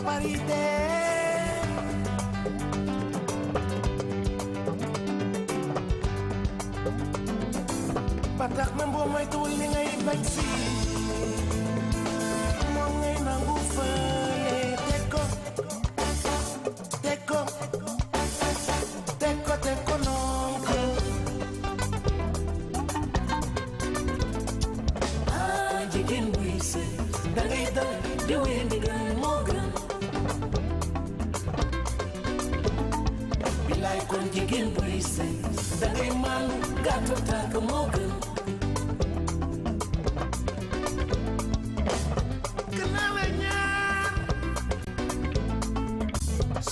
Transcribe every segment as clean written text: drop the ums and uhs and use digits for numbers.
parité ba tax na boo moytuwul li ngay bañ fii moom ngay nangu fële teg ko nonko jigéen buy sëy dangay dal di wéy ndigal moo gën bilaay kon jigéen buy sëy dangay maanu gàttal tànk moo gën gëna la ñaan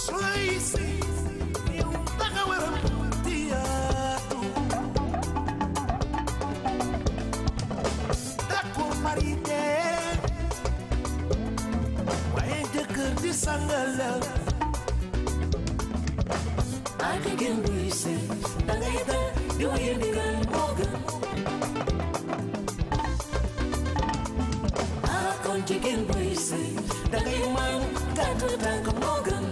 sooy sëy yow danga war a tiyaatu d'accord parité waaye jëkkër di sangal ay jigéen buy sëy dangay dal di wéy ndigal moo gën kon jigéen buy sëy dangay maanu gàttal tànk moo gën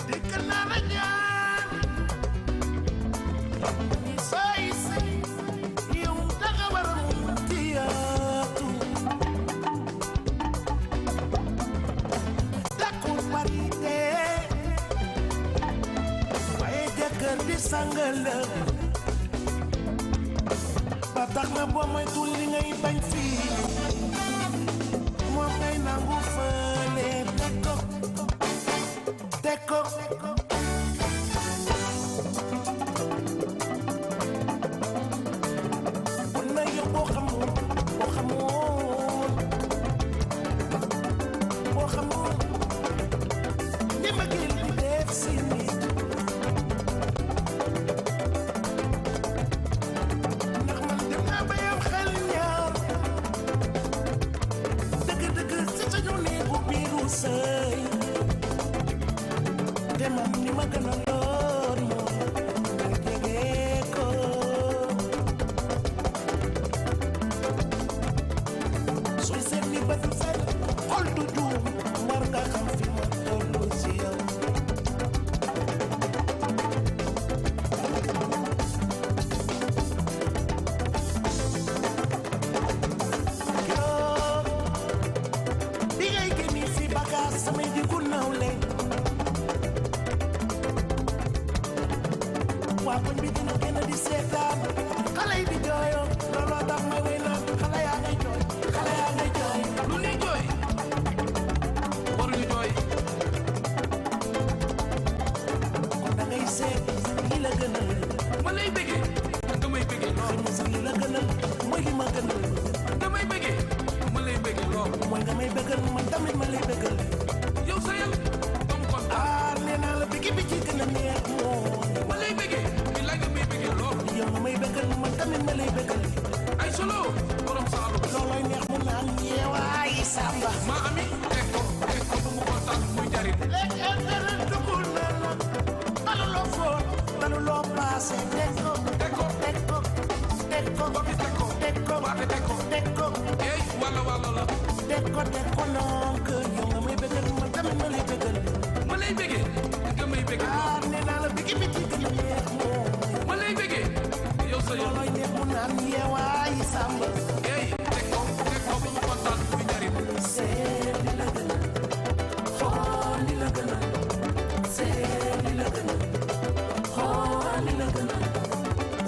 dikk naa la ñaan sooy sëy yow danga war a tiyaatu d'accord parité waaye jëkkër di sangal ba tax na boo moytuwul li ngay bañ fii moom ngay nangu fële teg ko kon na yow boo xamoon ni ma gën di def si nit sëy te man ni ma gën a loor moom nga jege ko sooy seet ni ba du fen xol du juum war nga xam fi ma tollu si yow samay di ku nawle waa koñ bi dina gën a di seetaan xale yi di jooyo looloo tax may wéy naan xale yaa ngay jooy lu ne jooy waruñu jooy kon da ngay seet li la gënal ma lay bëggee nga may bëggee lool xëy na sax li la gënal mooy li ma gënal damay bëggee ma lay bëggee lool mooy nga may bëggal man tamit ma lay bëggal yow sa yel dama kontaan nee naa la bëgg bi ci gën a neex moom ma lay bëggee bi la nga may bëggee lool yow nga may bëggal man tamit ma lay bëggal ay solo borom saalu loolooy neex mu naan yeewaay samba ma ami teg ko bu mu kontaan muy jariñ dugul na la balu loo foon balu loo paase teg ko waate teg ko ey walla la teg ko noon que yow nga may bëggal man tamit ma lay bëggal ma lay bëggee nga may bëggee nee naa la bëgg bi ci gën a neex moom ma lay bëggee yow sa yel loolooy neex mu naan yeewaay samba ey teg ko bu mu kontaan muy jariñ seet li la gënal xool li la gënal seet li la gënal xool li la gënal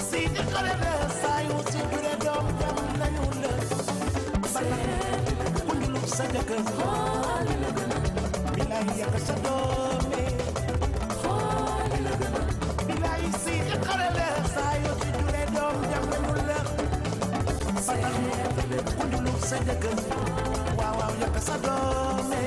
si di xale la saa yu si jure doom jam nañu la seet ku njulub sa jëkkër xool li la gënal bilaay yàq sa doome xool li la gënal bilaay si di xale la saa yu si jure doom jam nañu la ba tax ku njulub sa jëkkër waaw yàq sa doome